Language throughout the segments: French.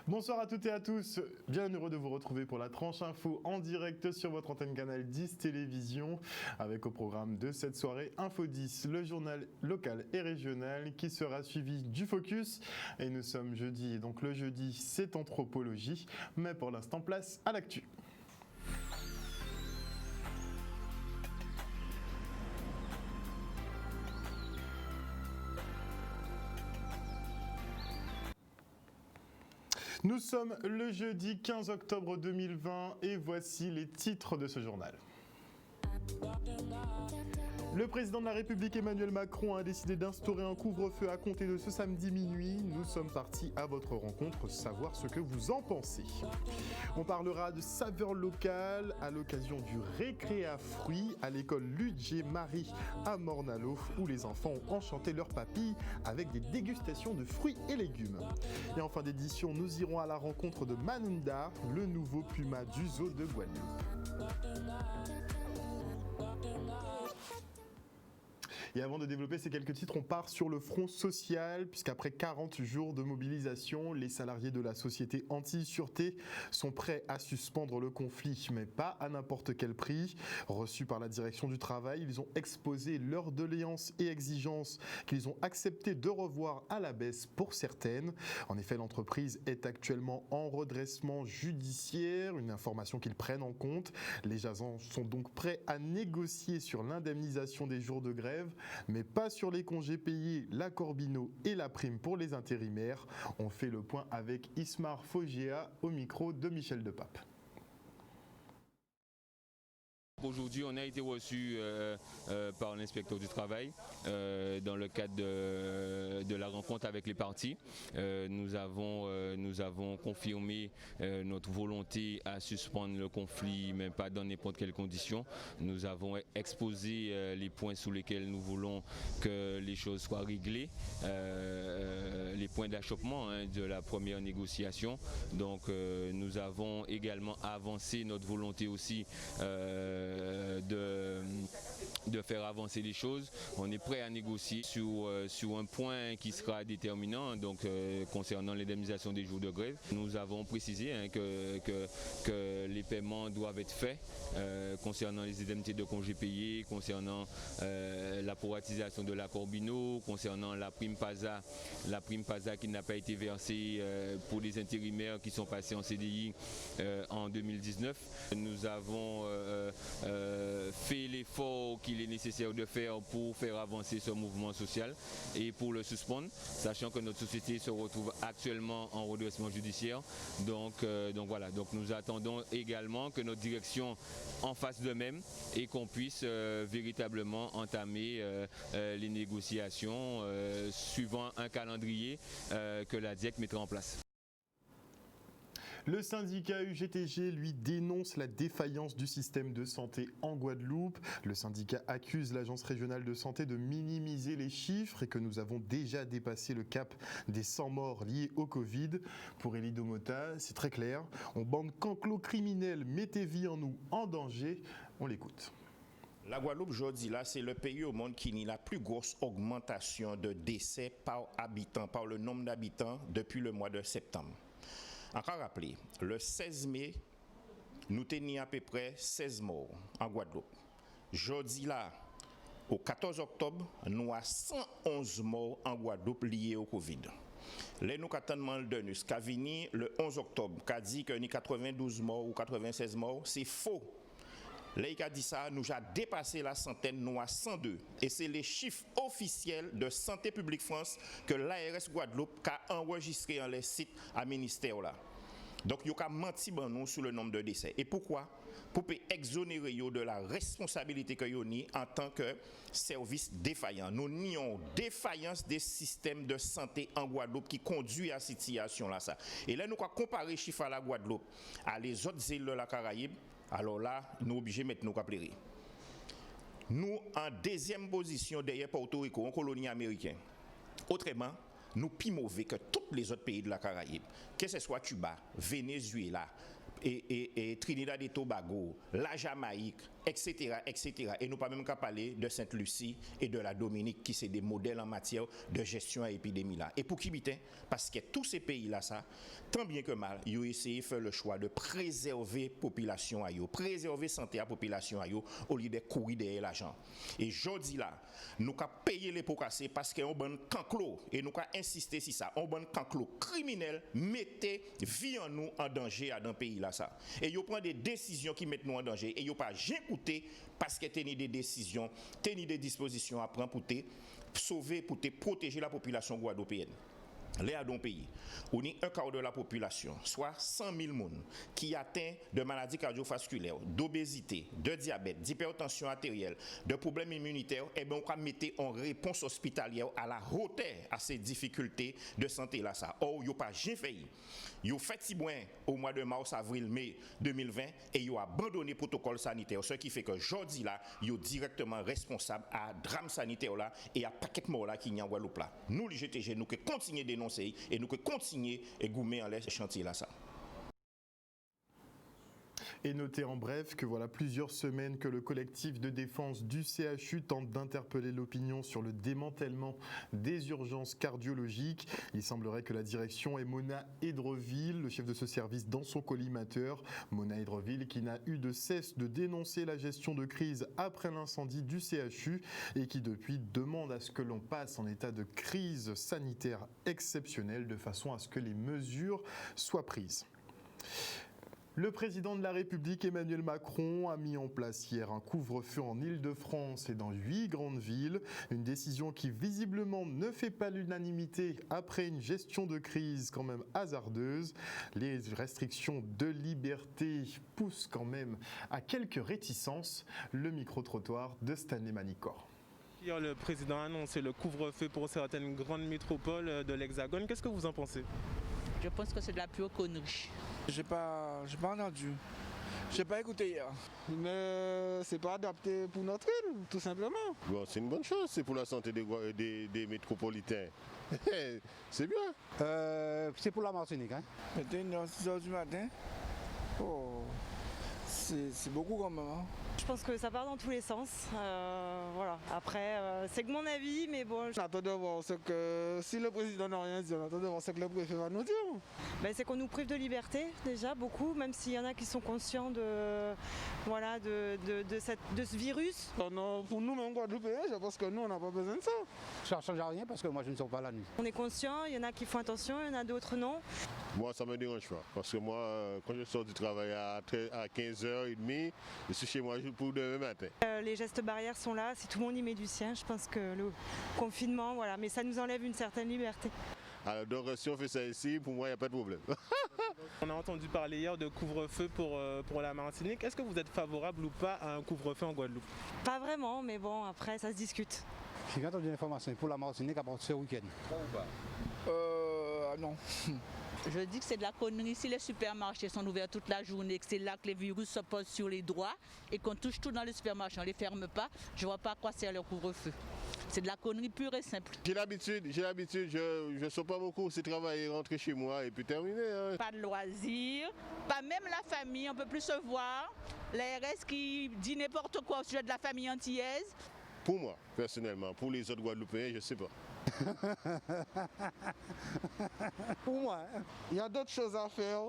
Bonsoir à toutes et à tous, bien heureux de vous retrouver pour la tranche info en direct sur votre antenne Canal 10 Télévision avec au programme de cette soirée Info 10, le journal local et régional qui sera suivi du Focus et nous sommes jeudi et donc le jeudi c'est anthropologie mais pour l'instant place à l'actu. Nous sommes le jeudi 15 octobre 2020 et voici les titres de ce journal. Le président de la République Emmanuel Macron a décidé d'instaurer un couvre-feu à compter de ce samedi minuit. Nous sommes partis à votre rencontre, savoir ce que vous en pensez. On parlera de saveurs locales à l'occasion du récréa fruits à l'école Ludger Marie à Mornalo où les enfants ont enchanté leurs papilles avec des dégustations de fruits et légumes. Et en fin d'édition, nous irons à la rencontre de Manunda, le nouveau puma du zoo de Guadeloupe. Et avant de développer ces quelques titres, on part sur le front social, puisqu'après 40 jours de mobilisation, les salariés de la société anti-sûreté sont prêts à suspendre le conflit, mais pas à n'importe quel prix. Reçus par la direction du travail, ils ont exposé leurs doléances et exigences qu'ils ont accepté de revoir à la baisse pour certaines. En effet, l'entreprise est actuellement en redressement judiciaire, une information qu'ils prennent en compte. Les agents sont donc prêts à négocier sur l'indemnisation des jours de grève, mais pas sur les congés payés, la Corbino et la prime pour les intérimaires. On fait le point avec Ismar Fogéa au micro de Michel Depape. Aujourd'hui, on a été reçu par l'inspecteur du travail dans le cadre de la rencontre avec les partis. Nous avons confirmé notre volonté à suspendre le conflit, mais pas dans n'importe quelles conditions. Nous avons exposé les points sous lesquels nous voulons que les choses soient réglées, les points d'achoppement de la première négociation. Donc nous avons également avancé notre volonté aussi de faire avancer les choses. On est prêt à négocier sur un point qui sera déterminant, donc concernant l'indemnisation des jours de grève. Nous avons précisé que les paiements doivent être faits concernant les indemnités de congés payés, concernant la proratisation de la Corbino, concernant la prime PASA qui n'a pas été versée pour les intérimaires qui sont passés en CDI en 2019. Nous avons fait l'effort qu'il est nécessaire de faire pour faire avancer ce mouvement social et pour le suspendre, sachant que notre société se retrouve actuellement en redressement judiciaire. Donc voilà, donc nous attendons également que notre direction en fasse de même et qu'on puisse véritablement entamer les négociations suivant un calendrier que la DIEC mettra en place. Le syndicat UGTG, lui, dénonce la défaillance du système de santé en Guadeloupe. Le syndicat accuse l'Agence régionale de santé de minimiser les chiffres et que nous avons déjà dépassé le cap des 100 morts liés au Covid. Pour Elie Domota, c'est très clair. On bande canclos criminels, mettez vie en nous en danger. On l'écoute. La Guadeloupe, aujourd'hui, là, c'est le pays au monde qui a la plus grosse augmentation de décès par habitant, par le nombre d'habitants depuis le mois de septembre. Encore rappelé, le 16 mai, nous tenions à peu près 16 morts en Guadeloupe. Jeudi là, au 14 octobre, nous avons 111 morts en Guadeloupe liés au Covid. Là, nous attendons le DENUS, qui a venu le 11 octobre, qui a dit qu'il y a 92 morts ou 96 morts. C'est faux. Là, il a dit ça, nous avons dépassé la centaine, nous avons 102. Et c'est les chiffres officiels de Santé publique France que l'ARS Guadeloupe a enregistré dans les sites à ministère là. Donc, il a menti nous sur le nombre de décès. Et pourquoi? Pour exonérer de la responsabilité que nous avons en tant que service défaillant. Nous nions défaillance des systèmes de santé en Guadeloupe qui conduit à cette situation-là. Et là, nous avons comparé les chiffres à la Guadeloupe à les autres îles de la Caraïbe. Alors là, nous sommes obligés de mettre nos capléries. Nous, en deuxième position derrière Porto Rico, en colonie américaine. Autrement, nous plus mauvais que tous les autres pays de la Caraïbe, que ce soit Cuba, Venezuela, et Trinidad et Tobago, la Jamaïque, etc., etc. Et nous pas même qu'à parler de Sainte-Lucie et de la Dominique qui sont des modèles en matière de gestion à épidémie là. Et pour qui bitin? Parce que tous ces pays-là, ça, tant bien que mal, ils ont essayé de faire le choix de préserver la population à eux, préserver la santé à la population à eux, au lieu de courir derrière l'argent. Et je dis là, nous avons payé les pots cassés parce qu'on a un bon canclo, et nous avons insisté sur ça, un bon canclo criminel, mettez vie en nous en danger dans le pays là ça. Et ils prennent des décisions qui mettent nous en danger, et ils n'ont pas jamais écouté parce que tenir des décisions, tenir des dispositions à prendre pour te sauver, pour te protéger la population guadeloupéenne. Là, dans le pays, on a un quart de la population, soit 100 000 personnes, qui atteignent de maladies cardiovasculaires, d'obésité, de diabète, d'hypertension artérielle, de problèmes immunitaires, et bien on va mettre en réponse hospitalière à la hauteur à ces difficultés de santé là ça. Or, il n'y a pas jamais fait. Ils ont fait si bien au mois de mars, avril, mai 2020 et ils ont abandonné le protocole sanitaire, ce qui fait que aujourd'hui là, ils sont directement responsables à drame sanitaire là et à paquet de morts là qui n'y a en Guadeloupe là. Nous, les GTG, nous que continuer à dénoncer et nous que continuer à goumer en l'air chantier là ça. Et notez en bref que voilà plusieurs semaines que le collectif de défense du CHU tente d'interpeller l'opinion sur le démantèlement des urgences cardiologiques. Il semblerait que la direction ait Mona Edreville, le chef de ce service, dans son collimateur. Mona Edreville qui n'a eu de cesse de dénoncer la gestion de crise après l'incendie du CHU et qui depuis demande à ce que l'on passe en état de crise sanitaire exceptionnelle de façon à ce que les mesures soient prises. Le président de la République, Emmanuel Macron, a mis en place hier un couvre-feu en Île-de-France et dans 8 grandes villes. Une décision qui visiblement ne fait pas l'unanimité après une gestion de crise quand même hasardeuse. Les restrictions de liberté poussent quand même à quelques réticences. Le micro-trottoir de Stanley Manicor. Hier, le président a annoncé le couvre-feu pour certaines grandes métropoles de l'Hexagone. Qu'est-ce que vous en pensez ? Je pense que c'est de la pure connerie. J'ai pas entendu. J'ai pas écouté hier. Mais c'est pas adapté pour notre île, tout simplement. Bon, c'est une bonne chose, c'est pour la santé des métropolitains. C'est bien. C'est pour la Martinique. Hein. Maintenant, 6h du matin. Oh, c'est beaucoup quand même. Hein. Je pense que ça part dans tous les sens. Voilà. Après, c'est que mon avis, mais bon. On attend de voir ce que, si le président n'a rien dit, on attend de voir ce que le préfet va nous dire. Ben, c'est qu'on nous prive de liberté, déjà, beaucoup, même s'il y en a qui sont conscients de ce virus. Non, pour nous, même Guadeloupéens, je pense que nous, on n'a pas besoin de ça. Ça ne change rien parce que moi, je ne sors pas la nuit. On est conscient, il y en a qui font attention, il y en a d'autres non. Moi, ça ne me dérange pas. Parce que moi, quand je sors du travail à 15h30, je suis chez moi pour demain matin. Les gestes barrières sont là, si tout le monde y met du sien, je pense que le confinement, voilà, mais ça nous enlève une certaine liberté. Alors, donc, si on fait ça ici, pour moi, il n'y a pas de problème. On a entendu parler hier de couvre-feu pour la Martinique. Est-ce que vous êtes favorable ou pas à un couvre-feu en Guadeloupe ? Pas vraiment, mais bon, après, ça se discute. J'ai entendu l'information pour la Martinique à partir de ce week-end. Non. Je dis que c'est de la connerie. Si les supermarchés sont ouverts toute la journée, que c'est là que les virus se posent sur les droits et qu'on touche tout dans les supermarchés, on ne les ferme pas, je ne vois pas à quoi sert le couvre-feu. C'est de la connerie pure et simple. J'ai l'habitude, je ne sors pas beaucoup, c'est travailler, rentrer chez moi et puis terminer. Hein. Pas de loisirs, pas même la famille, on ne peut plus se voir. L'ARS qui dit n'importe quoi au sujet de la famille antillaise. Pour moi, personnellement, pour les autres Guadeloupéens, je ne sais pas. Pour moi, il y a d'autres choses à faire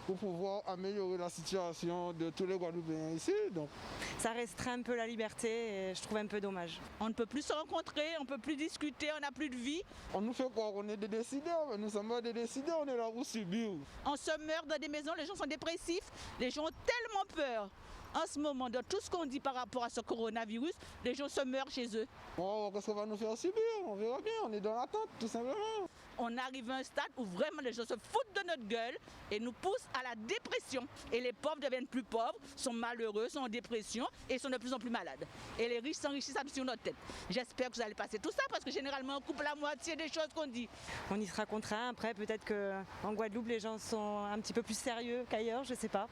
pour pouvoir améliorer la situation de tous les Guadeloupéens ici. Donc. Ça restreint un peu la liberté et je trouve un peu dommage. On ne peut plus se rencontrer, on ne peut plus discuter, on n'a plus de vie. On nous fait croire qu'on est des décideurs, mais nous sommes pas des décideurs, on est là pour subir. On se meurt dans des maisons, les gens sont dépressifs, les gens ont tellement peur. En ce moment, de tout ce qu'on dit par rapport à ce coronavirus, les gens se meurent chez eux. Oh, qu'est-ce qu'on va nous faire subir? On verra bien, on est dans l'attente, tout simplement. On arrive à un stade où vraiment les gens se foutent de notre gueule et nous poussent à la dépression. Et les pauvres deviennent plus pauvres, sont malheureux, sont en dépression et sont de plus en plus malades. Et les riches s'enrichissent sur notre tête. J'espère que vous allez passer tout ça parce que généralement on coupe la moitié des choses qu'on dit. On y sera contraint. Après, peut-être qu'en Guadeloupe, les gens sont un petit peu plus sérieux qu'ailleurs, je ne sais pas.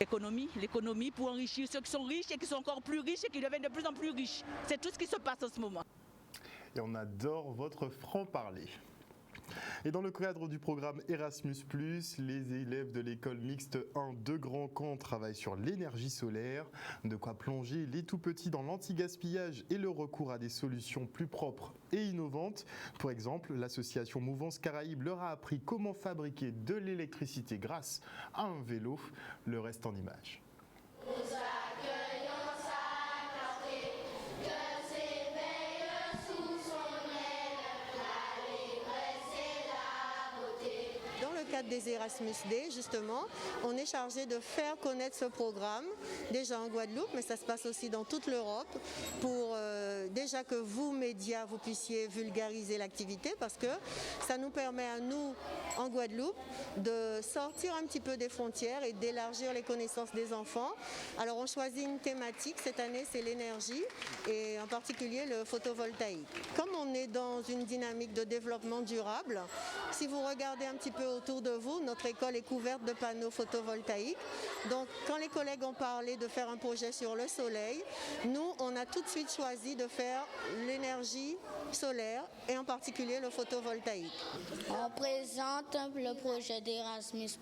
L'économie pour enrichir ceux qui sont riches et qui sont encore plus riches et qui deviennent de plus en plus riches. C'est tout ce qui se passe en ce moment. Et on adore votre franc-parler. Et dans le cadre du programme Erasmus+, les élèves de l'école mixte 1 de Grand Camp travaillent sur l'énergie solaire, de quoi plonger les tout-petits dans l'anti-gaspillage et le recours à des solutions plus propres et innovantes. Pour exemple, l'association Mouvance Caraïbes leur a appris comment fabriquer de l'électricité grâce à un vélo. Le reste en images. Des Erasmus Day, justement, on est chargé de faire connaître ce programme déjà en Guadeloupe, mais ça se passe aussi dans toute l'Europe pour déjà que vous, médias, vous puissiez vulgariser l'activité parce que ça nous permet à nous, en Guadeloupe, de sortir un petit peu des frontières et d'élargir les connaissances des enfants. Alors on choisit une thématique, cette année c'est l'énergie et en particulier le photovoltaïque. Comme on est dans une dynamique de développement durable, si vous regardez un petit peu autour de vous, notre école est couverte de panneaux photovoltaïques. Donc quand les collègues ont parlé de faire un projet sur le soleil, nous on a tout de suite choisi de faire l'énergie solaire et en particulier le photovoltaïque. On présente le projet d'Erasmus+,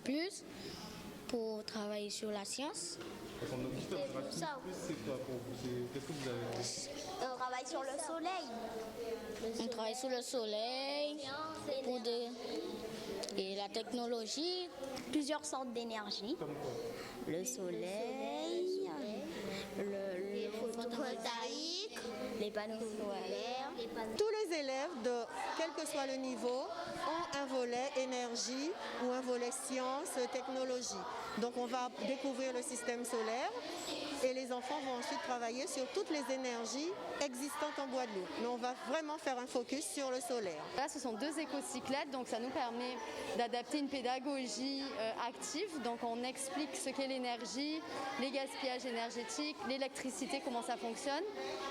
pour travailler sur la science. C'est quoi pour vous? Qu'est-ce que vous avez? On travaille sur le soleil. On travaille sur le soleil et la technologie. Plusieurs sortes d'énergie. Comme quoi? Le soleil, le photovoltaïque, les panneaux solaires. Tous les élèves, quel que soit le niveau, ont un volet énergie ou un volet sciences, technologie. Donc on va découvrir le système solaire et les enfants vont ensuite travailler sur toutes les énergies existantes en Guadeloupe. Mais on va vraiment faire un focus sur le solaire. Là, ce sont 2 écocyclettes, donc ça nous permet d'adapter une pédagogie active. Donc on explique ce qu'est l'énergie, les gaspillages énergétiques, l'électricité, comment ça fonctionne.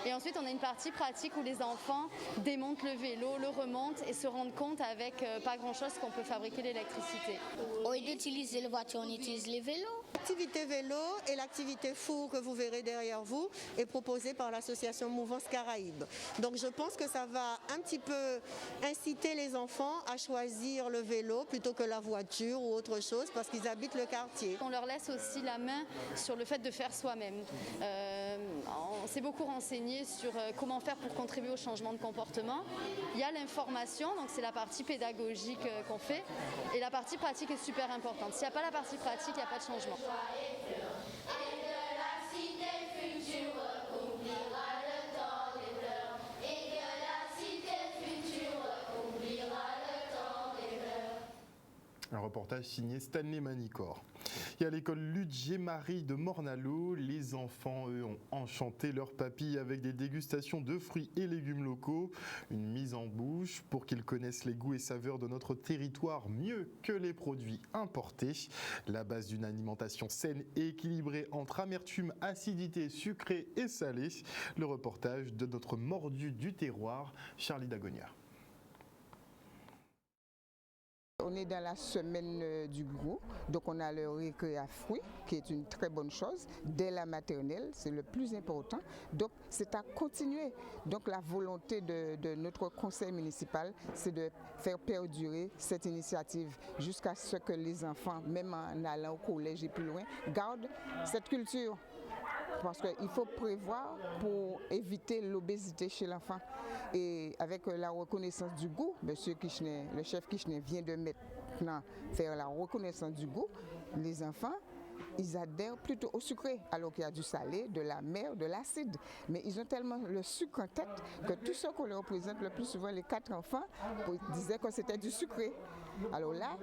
Et ensuite, on a une partie pratique où les enfants démontent le vélo, le remontent et se rendent compte avec pas grand-chose qu'on peut fabriquer l'électricité. Au lieu d'utiliser les voitures, on utilise les vélos. L'activité vélo et l'activité four que vous verrez derrière vous est proposée par l'association Mouvance Caraïbes. Donc je pense que ça va un petit peu inciter les enfants à choisir le vélo plutôt que la voiture ou autre chose parce qu'ils habitent le quartier. On leur laisse aussi la main sur le fait de faire soi-même. On s'est beaucoup renseigné sur comment faire pour contribuer au changement de comportement. Il y a l'information, donc c'est la partie pédagogique qu'on fait, et la partie pratique est super importante. S'il n'y a pas la partie pratique, il n'y a pas de changement. Un reportage signé Stanley Manicor. Et à l'école Ludger-Marie de Morne-à-l'Eau, les enfants, eux, ont enchanté leur papille avec des dégustations de fruits et légumes locaux. Une mise en bouche pour qu'ils connaissent les goûts et saveurs de notre territoire mieux que les produits importés. La base d'une alimentation saine et équilibrée entre amertume, acidité, sucré et salé. Le reportage de notre mordu du terroir, Charlie Dagonia. On est dans la semaine du goût, donc on a le récré à fruits, qui est une très bonne chose, dès la maternelle, c'est le plus important. Donc c'est à continuer. Donc la volonté de notre conseil municipal, c'est de faire perdurer cette initiative jusqu'à ce que les enfants, même en allant au collège et plus loin, gardent cette culture. Parce qu'il faut prévoir pour éviter l'obésité chez l'enfant. Et avec la reconnaissance du goût, Monsieur Kishner, le chef Kishner vient de maintenant faire la reconnaissance du goût, les enfants, ils adhèrent plutôt au sucré, alors qu'il y a du salé, de l'amer, de l'acide. Mais ils ont tellement le sucre en tête que tout ce qu'on leur présente le plus souvent, les 4 enfants, disaient que c'était du sucré. Alors là,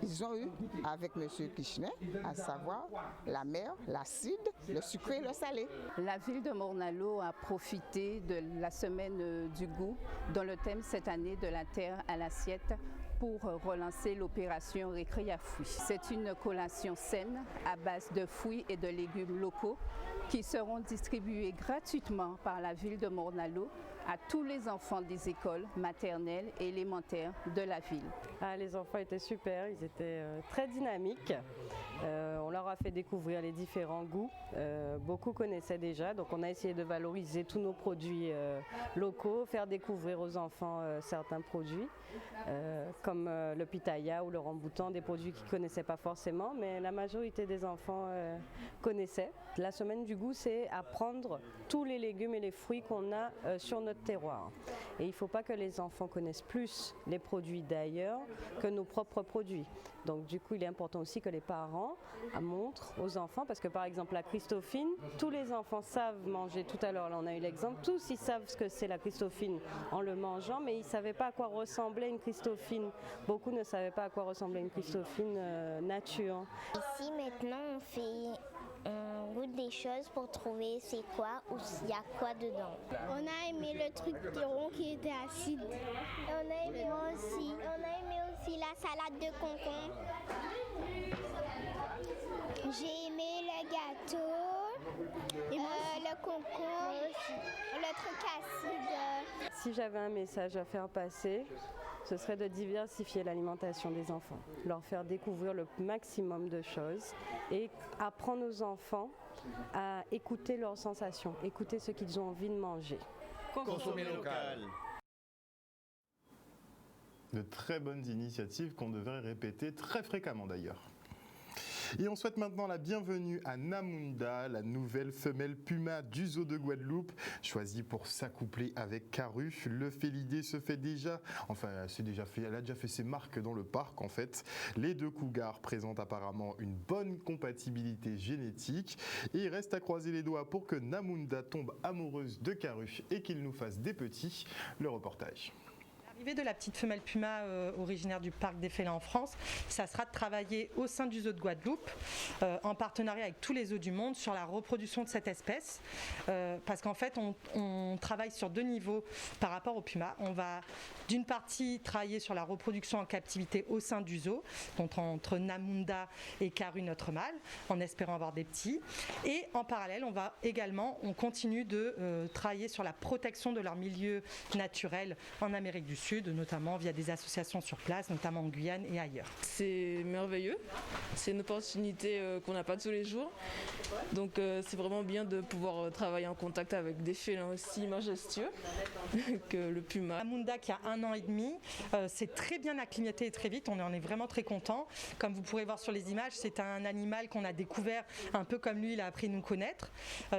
ils ont eu, avec M. Kishner, à savoir l'amer, l'acide, le sucré et le salé. La ville de Morne-à-l'Eau a profité de la semaine du goût, dont le thème cette année de la terre à l'assiette, pour relancer l'opération Récré à fruits. C'est une collation saine à base de fruits et de légumes locaux qui seront distribués gratuitement par la ville de Morne-à-l'Eau à tous les enfants des écoles maternelles et élémentaires de la ville. Les enfants étaient super, ils étaient très dynamiques. On leur a fait découvrir les différents goûts. Beaucoup connaissaient déjà, donc on a essayé de valoriser tous nos produits locaux, faire découvrir aux enfants certains produits, comme le pitaya ou le ramboutan, des produits qu'ils ne connaissaient pas forcément, mais la majorité des enfants connaissaient. La semaine du goût, c'est apprendre tous les légumes et les fruits qu'on a sur notre terroir. Et il ne faut pas que les enfants connaissent plus les produits d'ailleurs que nos propres produits. Donc du coup, il est important aussi que les parents montrent aux enfants, parce que par exemple la Christophine, tous les enfants savent manger. Tout à l'heure, là on a eu l'exemple, tous ils savent ce que c'est la Christophine en le mangeant, mais ils ne savaient pas à quoi ressemblait une Christophine. Beaucoup ne savaient pas à quoi ressemblait une Christophine nature. Ici maintenant on goûte des choses pour trouver c'est quoi ou s'il y a quoi dedans. On a aimé le truc de rond qui était acide. On a aimé aussi la salade de concombre. J'ai aimé le gâteau, le concombre, le truc acide. Si j'avais un message à faire passer, ce serait de diversifier l'alimentation des enfants, leur faire découvrir le maximum de choses et apprendre aux enfants à écouter leurs sensations, écouter ce qu'ils ont envie de manger. Consommer local. De très bonnes initiatives qu'on devrait répéter très fréquemment d'ailleurs. Et on souhaite maintenant la bienvenue à Namunda, la nouvelle femelle puma du zoo de Guadeloupe, choisie pour s'accoupler avec Caru. Le félidé se fait déjà, elle a déjà fait ses marques dans le parc en fait. Les deux cougars présentent apparemment une bonne compatibilité génétique et il reste à croiser les doigts pour que Namunda tombe amoureuse de Caru et qu'il nous fasse des petits. Le reportage. L'arrivée de la petite femelle puma originaire du parc des félins en France, ça sera de travailler au sein du zoo de Guadeloupe en partenariat avec tous les zoos du monde sur la reproduction de cette espèce parce qu'en fait on travaille sur deux niveaux par rapport au puma. On va d'une partie travailler sur la reproduction en captivité au sein du zoo, donc entre Namunda et Caru notre mâle, en espérant avoir des petits, et en parallèle on continue de travailler sur la protection de leur milieu naturel en Amérique du Sud, notamment via des associations sur place, notamment en Guyane et ailleurs. C'est merveilleux, c'est une opportunité qu'on n'a pas tous les jours, donc c'est vraiment bien de pouvoir travailler en contact avec des félins aussi majestueux que le puma. Namunda qui a 1 an et demi, c'est très bien acclimaté et très vite, on en est vraiment très content. Comme vous pourrez voir sur les images, c'est un animal qu'on a découvert un peu comme lui, il a appris à nous connaître,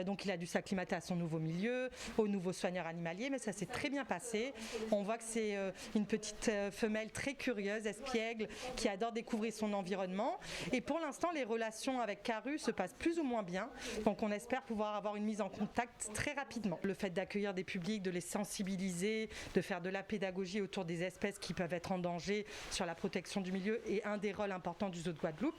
donc il a dû s'acclimater à son nouveau milieu, au nouveau soigneur animalier, mais ça s'est très bien passé. On voit que c'est une petite femelle très curieuse, espiègle, qui adore découvrir son environnement. Et pour l'instant, les relations avec Caru se passent plus ou moins bien. Donc on espère pouvoir avoir une mise en contact très rapidement. Le fait d'accueillir des publics, de les sensibiliser, de faire de la pédagogie autour des espèces qui peuvent être en danger sur la protection du milieu est un des rôles importants du zoo de Guadeloupe.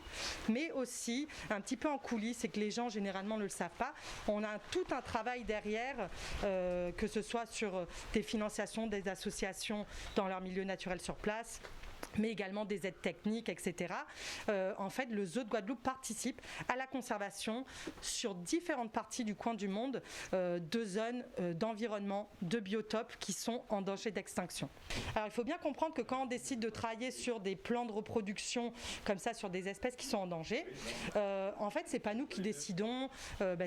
Mais aussi, un petit peu en coulisses, et que les gens généralement ne le savent pas, on a tout un travail derrière, que ce soit sur des financiations, des associations dans leur milieu naturel sur place, mais également des aides techniques, etc. En fait, le zoo de Guadeloupe participe à la conservation sur différentes parties du coin du monde de zones d'environnement, de biotopes qui sont en danger d'extinction. Alors, il faut bien comprendre que quand on décide de travailler sur des plans de reproduction comme ça, sur des espèces qui sont en danger, en fait, c'est pas nous qui décidons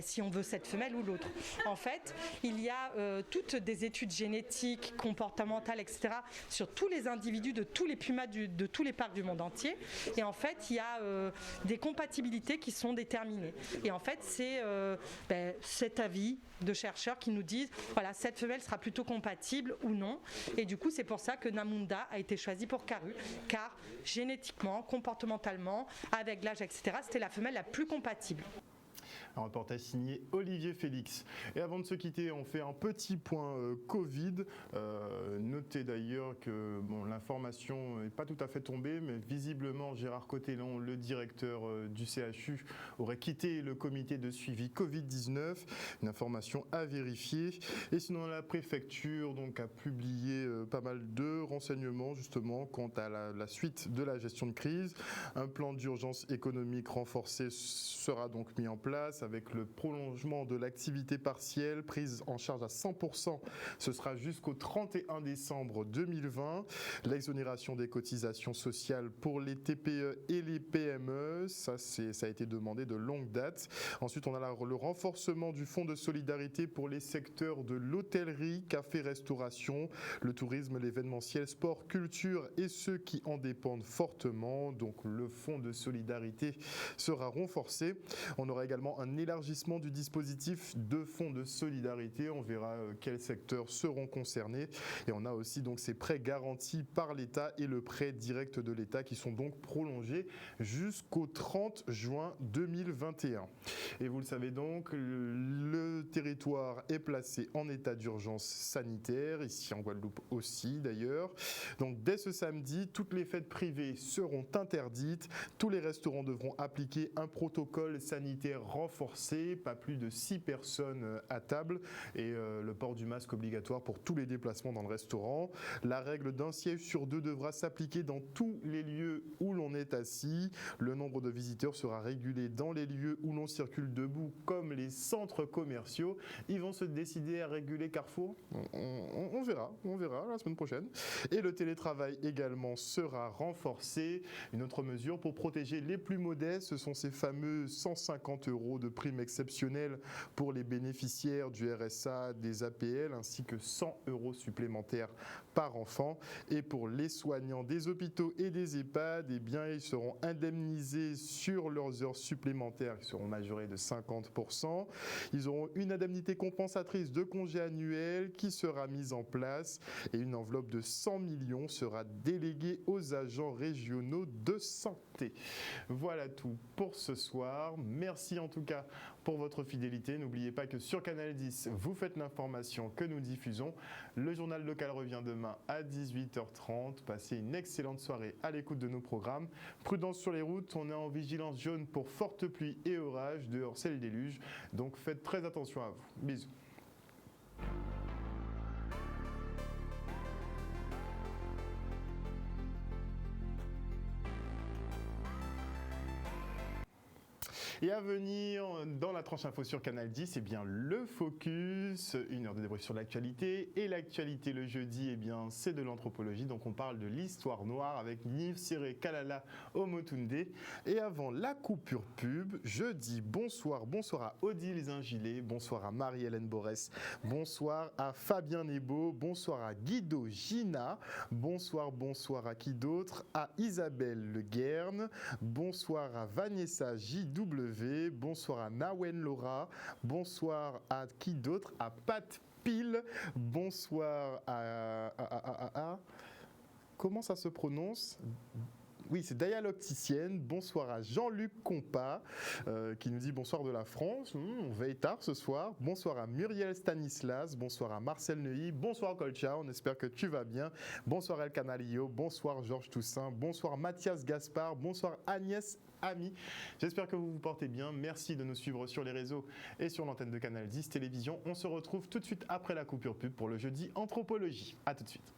si on veut cette femelle ou l'autre. En fait, il y a toutes des études génétiques, comportementales, etc. sur tous les individus de tous les pumas de tous les parcs du monde entier, et en fait il y a des compatibilités qui sont déterminées, et en fait c'est cet avis de chercheurs qui nous disent voilà, cette femelle sera plutôt compatible ou non, et du coup c'est pour ça que Namunda a été choisie pour Caru, car génétiquement, comportementalement, avec l'âge, etc., c'était la femelle la plus compatible. Un reportage signé Olivier Félix. Et avant de se quitter, on fait un petit point Covid. Notez d'ailleurs que l'information n'est pas tout à fait tombée, mais visiblement Gérard Cotellon, le directeur du CHU, aurait quitté le comité de suivi Covid-19. Une information à vérifier. Et sinon, la préfecture a publié pas mal de renseignements justement quant à la suite de la gestion de crise. Un plan d'urgence économique renforcé sera donc mis en place. place avec le prolongement de l'activité partielle prise en charge à 100%. Ce sera jusqu'au 31 décembre 2020. L'exonération des cotisations sociales pour les TPE et les PME, ça a été demandé de longue date. Ensuite, on a le renforcement du fonds de solidarité pour les secteurs de l'hôtellerie, café-restauration, le tourisme, l'événementiel, sport, culture et ceux qui en dépendent fortement. Donc le fonds de solidarité sera renforcé. On aura également un élargissement du dispositif de fonds de solidarité. On verra quels secteurs seront concernés. Et on a aussi donc ces prêts garantis par l'État et le prêt direct de l'État qui sont donc prolongés jusqu'au 30 juin 2021. Et vous le savez donc, le territoire est placé en état d'urgence sanitaire, ici en Guadeloupe aussi d'ailleurs. Donc dès ce samedi, toutes les fêtes privées seront interdites. Tous les restaurants devront appliquer un protocole sanitaire renforcé, pas plus de 6 personnes à table et le port du masque obligatoire pour tous les déplacements dans le restaurant. La règle d'un siège sur 2 devra s'appliquer dans tous les lieux où l'on est assis. Le nombre de visiteurs sera régulé dans les lieux où l'on circule debout, comme les centres commerciaux. Ils vont se décider à réguler Carrefour. On verra la semaine prochaine. Et le télétravail également sera renforcé. Une autre mesure pour protéger les plus modestes, ce sont ces fameux 150 € de prime exceptionnelle pour les bénéficiaires du RSA, des APL, ainsi que 100 € supplémentaires par enfant. Et pour les soignants des hôpitaux et des EHPAD, eh bien, ils seront indemnisés sur leurs heures supplémentaires qui seront majorées de 50%. Ils auront une indemnité compensatrice de congé annuel qui sera mise en place et une enveloppe de 100 millions sera déléguée aux agents régionaux de santé. Voilà tout pour ce soir. Merci en tout cas pour votre fidélité. N'oubliez pas que sur Canal 10, vous faites l'information que nous diffusons. Le journal local revient demain à 18h30. Passez une excellente soirée à l'écoute de nos programmes. Prudence sur les routes, on est en vigilance jaune pour fortes pluies et orages. Dehors, c'est le déluge. Donc faites très attention à vous. Bisous. Et à venir dans la tranche info sur Canal 10, eh bien le focus, 1 heure de débrief sur l'actualité. Et l'actualité le jeudi, eh bien c'est de l'anthropologie. Donc on parle de l'histoire noire avec Niv Séré Kalala Omotunde. Et avant la coupure pub, je dis bonsoir à Odile Zingilet, bonsoir à Marie-Hélène Borès, bonsoir à Fabien Nebo, bonsoir à Guido Gina, bonsoir à qui d'autre, à Isabelle Le Guerne, bonsoir à Vanessa JW, bonsoir à Nawen Laura, bonsoir à qui d'autre, à Pat Pile, bonsoir à comment ça se prononce ? Oui, c'est Dialogue Opticienne. Bonsoir à Jean-Luc Compas qui nous dit bonsoir de la France. On veille tard ce soir. Bonsoir à Muriel Stanislas. Bonsoir à Marcel Neuilly. Bonsoir Colcha, on espère que tu vas bien. Bonsoir El Canalio. Bonsoir Georges Toussaint. Bonsoir Mathias Gaspard. Bonsoir Agnès Ami. J'espère que vous vous portez bien. Merci de nous suivre sur les réseaux et sur l'antenne de Canal 10 Télévision. On se retrouve tout de suite après la coupure pub pour le jeudi Anthropologie. A tout de suite.